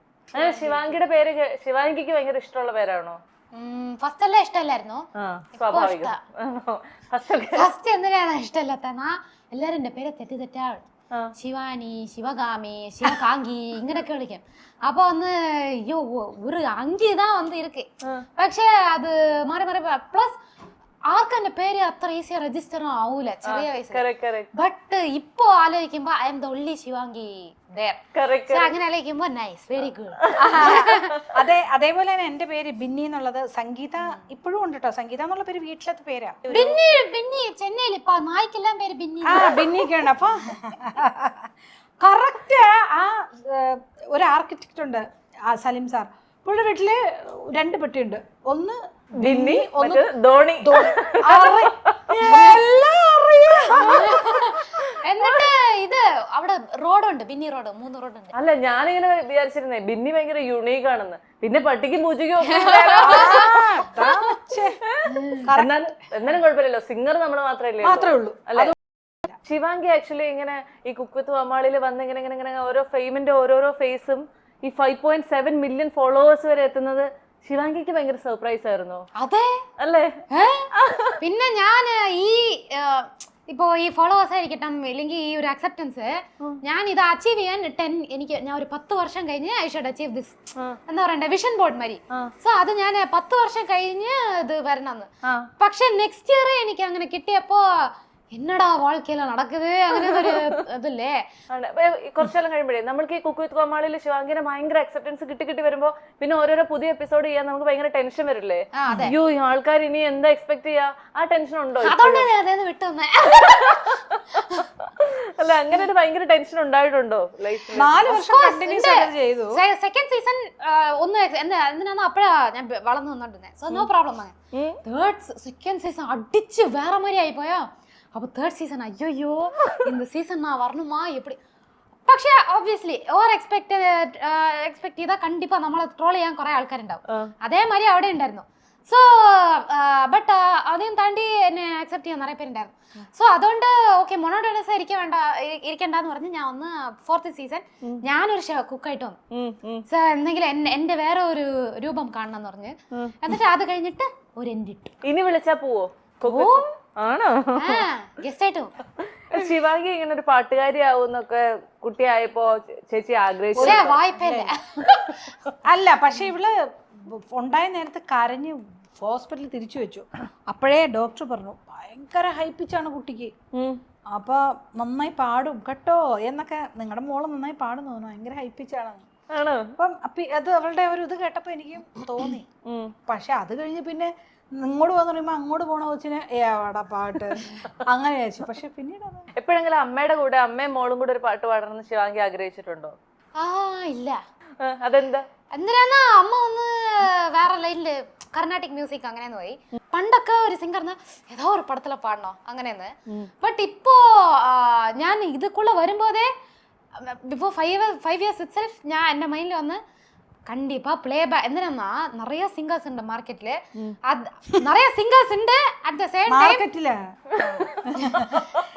ശിവാംഗിയുടെ പേര് ശിവാംഗിക്ക് ഭയങ്കര ഇഷ്ടമുള്ള പേരാണോ? ഫസ്റ്റ് എല്ലാം ഇഷ്ടമല്ലായിരുന്നു. ഫസ്റ്റ് എന്തിനാണ് ഇഷ്ടമല്ലാത്തന്നാ എല്ലാരും എന്റെ പേര് തെറ്റാ ശിവാനി, ശിവകാമി, ശിവകാങ്കി ഇങ്ങനെയൊക്കെ വിളിക്കും. அப்போ வந்து ஐயோ ஒரு அங்கி தான் வந்து இருக்கு. പക്ഷേ അത് മാറി മാറി പ്ലസ് ആർക്കും എന്റെ പേര് അത്ര ഈസി രജിസ്റ്റർ ആവൂല ചെറിയ വയസ്സിൽ. correct, correct. ബട്ട് ഇപ്പൊ ആലോചിക്കുമ്പോ I M the only Shivangi there. Correct, So അങ്ങനെ ആലോചിക്കുമ്പോ നൈസ്, വെരി ഗുഡ്. അതേപോലെ തന്നെ എന്റെ പേര് ബിന്നി എന്നുള്ളത് സംഗീത ഇപ്പോഴും ഉണ്ട് കേട്ടോ. സംഗീത എന്നുള്ള പേര് വീട്ടിലത്തെ പേരാ. ബിന്നി ചെന്നൈയിൽ ഇപ്പൊ നായ്ക്കെല്ലാം പേര് ബിന്നി. ബിന്നിയൊക്കെയാണ്. അപ്പൊ കറക്റ്റ് ആ ഒരു ആർക്കിടെക്റ്റ് ഉണ്ട് സലിം സാർ. പുള്ളിയുടെ വീട്ടില് 2 പെട്ടിയുണ്ട്. ഒന്ന് ബിന്നി, ഒന്ന് ധോണി. എന്നിട്ട് ഇത് അവിടെ റോഡുണ്ട്, ബിന്നി റോഡ്, 3 റോഡുണ്ട്. അല്ല, ഞാനിങ്ങനെ വിചാരിച്ചിരുന്നേ ബിന്നി ഭയങ്കര യുണീക്ക് ആണെന്ന്. പിന്നെ പട്ടിക്കും പൂച്ചയ്ക്കും ഒക്കെ എന്നാലും കുഴപ്പമില്ലല്ലോ, സിംഗർ നമ്മൾ മാത്രമേ ഉള്ളൂ. അല്ലെ? ശിവാംഗി ആക്ച്വലി ഇങ്ങനെ ഈ കുക്ക് വിത്ത് കോമാളിയിൽ വന്ന് ഇങ്ങനെ ഇങ്ങനെ ഇങ്ങനെ ഓരോ ഫെയിമിന്റെ ഓരോരോ ഫേസും ഈ 5.7 മില്യൺ ഫോളോവേഴ്സ് വരെ എത്തുന്നത് ശിവാംഗിക്ക് ഭയങ്കര സർപ്രൈസ് ആയിരുന്നു. അതെ അല്ലേ? പിന്നെ ഞാൻ ഈ ഇപ്പോ ഈ ഫോളോവേഴ്സ് ആയിരിക്കട്ടെ, ഇല്ലെങ്കിൽ ഈ ഒരു അക്സെപ്റ്റൻസ് ഞാൻ ഇത് അച്ചീവ് ചെയ്യാൻ ഞാൻ ഒരു 10 വർഷം കഴിഞ്ഞ് ഐ ഷുഡ് അച്ചീവ് ദിസ് എന്താ പറയണ്ടേ, വിഷൻ ബോർഡ് മാതിരി. സോ അത് ഞാൻ 10 വർഷം കഴിഞ്ഞ് ഇത് വരണമെന്ന്. പക്ഷെ നെക്സ്റ്റ് ഇയർ എനിക്ക് അങ്ങനെ കിട്ടിയപ്പോ എന്നടാ വാൾക്കയില നടക്കുന്നത് അങ്ങനെ ഒരു ഇതില്ലേ. കുറച്ചെല്ലാം കഴിയുമ്പോഴേ നമ്മൾക്ക് ഈ കുക്ക് വിത്ത് കോമാളിയിൽ ശിവാംഗിനെ ഭയങ്കര അക്സെപ്റ്റൻസ് കിട്ടി വരുമ്പോ പിന്നെ ഓരോരോ പുതിയ എപ്പിസോഡ് ചെയ്യാൻ നമുക്ക് ഭയങ്കര ടെൻഷൻ വരില്ലേ? അയ്യോ, ഈ ആൾക്കാർ ഇനി എന്താ എക്സ്പെക്ട് ചെയ്യാ, ആ ടെൻഷൻ ഉണ്ടോ? വിട്ടുതന്നേ അല്ല, അങ്ങനെ ഒരു ഭയങ്കര ടെൻഷൻ ഉണ്ടായിട്ടുണ്ടോ ലൈഫിൽ? 4 വർഷം കണ്ടിന്യൂസ് ചെയ്തു. സെക്കൻഡ് സീസൺ എന്തിനാന്ന് അപ്പഴാ ഞാൻ വളർന്നു വന്നോണ്ടിരുന്നേ. So no problem. Second season അടിച്ച് വേറെ മാതിരി ആയി പോയാ. அப்போ தேர்ட் சீசன் ஐயோ இந்த சீசன் நான் வரணுமா எப்படி. പക്ഷേ ഒബ്വിയസ്ലി എക്സ്പെക്ട് ചെയ്താൽ കണ്ടിപ്പാ നമ്മളെ ട്രോൾ ചെയ്യാൻ കുറെ ആൾക്കാരുണ്ടാവും. അതേമാതിരി അവിടെ ഉണ്ടായിരുന്നു. സോ ബട്ട് അதையும் താണ്ടി എന്നെ അക്സെപ്റ്റ് ചെയ്യാൻ നിറയെ പേരുണ്ടായിരുന്നു. സോ അതുകൊണ്ട് ഓക്കെ, മൊണോട്ടോണസ് ഇരിക്കണ്ടെന്ന് പറഞ്ഞ് ഞാൻ വന്ന് 4th സീസൺ ഞാനൊരു കുക്കായിട്ട് വന്നു. സോ എന്തെങ്കിലും എന്റെ വേറെ ഒരു രൂപം കാണണം എന്ന് പറഞ്ഞ്, എന്നിട്ട് അത് കഴിഞ്ഞിട്ട് ഒരു എൻഡിട്ടു. ഇനി വിളിച്ചാ പോവോ? ആണോ? ഗസ്റ്റായിട്ട് ശിവാംഗി ഇങ്ങനെ ഒരു പാട്ടുകാരി ആവുന്നൊക്കെ കുട്ടിയായപ്പോ ചേച്ചി ആഗ്രഹിച്ചു? അല്ല, പക്ഷെ ഇവള് ഉണ്ടായ നേരത്തെ കരഞ്ഞ് ഹോസ്പിറ്റലിൽ തിരിച്ചു വെച്ചു. അപ്പോഴേ ഡോക്ടർ പറഞ്ഞു ഭയങ്കര ഹൈപ്പിച്ചാണ് കുട്ടിക്ക്, അപ്പൊ നന്നായി പാടും കേട്ടോ എന്നൊക്കെ. നിങ്ങളുടെ മോള് നന്നായി പാടുന്നു, ഭയങ്കര ഹൈപ്പിച്ചാണ്. അപ്പം അത് അവളുടെ ഒരു ഇത് കേട്ടപ്പോ എനിക്ക് തോന്നി. പക്ഷെ അത് കഴിഞ്ഞ് പിന്നെ ഇങ്ങോട്ട് പോകാന്ന് പറയുമ്പോ അങ്ങോട്ട് പോണ കൊച്ചിന് ഏടാ പാട്ട് അങ്ങനെ വിചാരിച്ചു. പക്ഷെ പിന്നീട് എപ്പോഴെങ്കിലും അമ്മയുടെ കൂടെ അമ്മയും മോളും കൂടെ ഒരു പാട്ട് പാടണമെന്ന് ശിവാംഗി ആഗ്രഹിച്ചിട്ടുണ്ടോ? ഇല്ല. അതെന്താ? എന്തിനാ അമ്മ ഒന്ന് വേറെ ലൈനില് കർണാട്ടിക് മ്യൂസിക് അങ്ങനെ പോയി. പണ്ടൊക്കെ ഒരു സിംഗറിന് ഏതോ ഒരു പടത്തിലെ പാടണോ അങ്ങനെയെന്ന്. ബട്ട് ഇപ്പോ ഞാൻ ഇതുക്കുള്ള വരുമ്പോതേ ബിഫോർ 5 years itself ഞാൻ എന്റെ മൈൻഡിൽ വന്ന് கண்டிப்பா பிளே பேக் என்னன்னா நிறைய சிங்கர்ஸ் ഉണ്ട് മാർക്കറ്റില്. நிறைய സിംഗേഴ്സ് ഉണ്ട് അറ്റ് ദ സെയിം ടൈം മാർക്കറ്റില്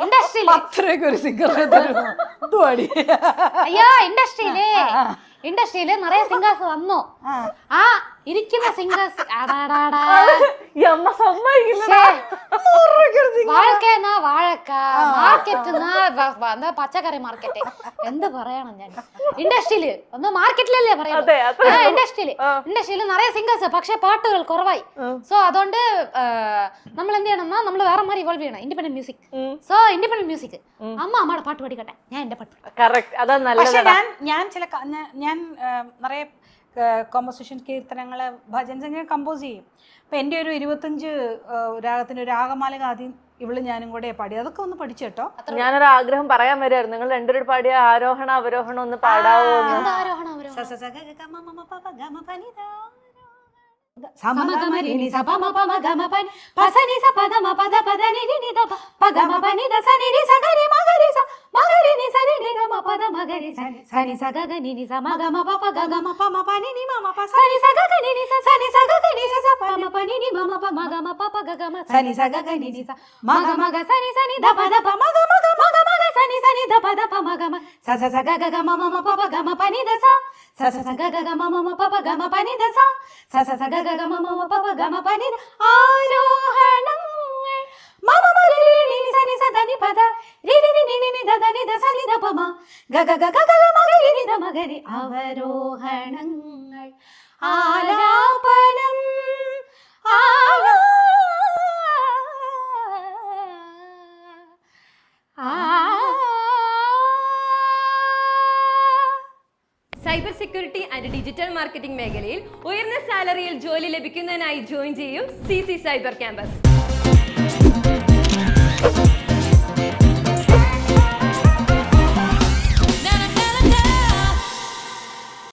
ഇൻഡസ്ട്രിയില് അത്രയൊക്കെ ഒരു സിംഗർ അയ്യോ ഇൻഡസ്ട്രിയില് நிறைய സിംഗേഴ്സ് വന്നു. ആ ഇരിക്കുന്ന സിംഗേഴ്സ് വാഴക്കന്നാ വാഴക്ക, മാർക്കറ്റ് പച്ചക്കറി മാർക്കറ്റ് എന്ത് പറയണം ഞാൻ. ഇൻഡസ്ട്രിയില് ഒന്ന് മാർക്കറ്റിലല്ലേ പറയുന്നത്, ഇൻഡസ്ട്രിയില് நிறைய സിംഗേഴ്സ്, പക്ഷെ പാട്ടുകൾ കുറവായി. സോ അതുകൊണ്ട് നമ്മൾ എന്ത് ചെയ്യണം, നമ്മൾ വേറെ മാറി ഇവോൾവ് ചെയ്യണം. Independent music. So independent music അമ്മയുടെ പാട്ട് പാടിക്കട്ടെ, ഞാൻ എന്റെ പാട്ട്. ഞാൻ നിറയെ കോമ്പോസിഷൻ, കീർത്തനങ്ങള്, ഭജൻസ് ഇങ്ങനെ കമ്പോസ് ചെയ്യും. അപ്പം എൻ്റെ ഒരു 25 രാഗത്തിൻ്റെ ഒരു രാഗമാലിക ആദ്യം ഇവള് ഞാനും കൂടെ പാടി. അതൊക്കെ ഒന്ന് പഠിച്ചു കേട്ടോ. ഞാനൊരു ആഗ്രഹം പറയാൻ വരായിരുന്നു, നിങ്ങൾ രണ്ടുപേരും പാടിയ ആരോഹണ അവരോഹണം ഒന്ന് പാടാവോ? സമഗമരിനി സപമപമഗമപനി പസനി സപദമപദപദനി നിദപ പഗമപനി ദസനിരി സഗരി മഗരി സ മഗരി നി സരി നിഗമ പദ മഗരി സനി സഗഗനി നി സമഗമപപഗമപമപനി നി മമപ സനി സഗഗനി നി സനി സഗഗനി സ സപമപനി നി മമപ മഗമപപഗമ സനി സഗഗനി നി സ മഗമഗ സനി സനി ദപ ദപ മഗമഗ മഗമഗ സനി സനി ദപ ദപ മഗമ സസ സഗഗഗ മമപപഗമപനി ദസ സസ സഗഗഗ മമപപഗമപനി ദസ സസ സഗഗ ആരോഹണങ്ങൾ മമമരിനി സനി സദനി പദ രിരി നി നി ദദനി ദസനി ദപമ ഗഗ ഗഗ ഗഗ മഗരി നി ദമഗരി അവരോഹണങ്ങൾ ആലാപനം cyber security and digital marketing മേഖലയിൽ ഉയർന്ന സാലറിയിൽ ജോലി ലഭിക്കുന്നതിനായി ജോയിൻ ചെയ്യും CC സൈബർ ക്യാമ്പസ്.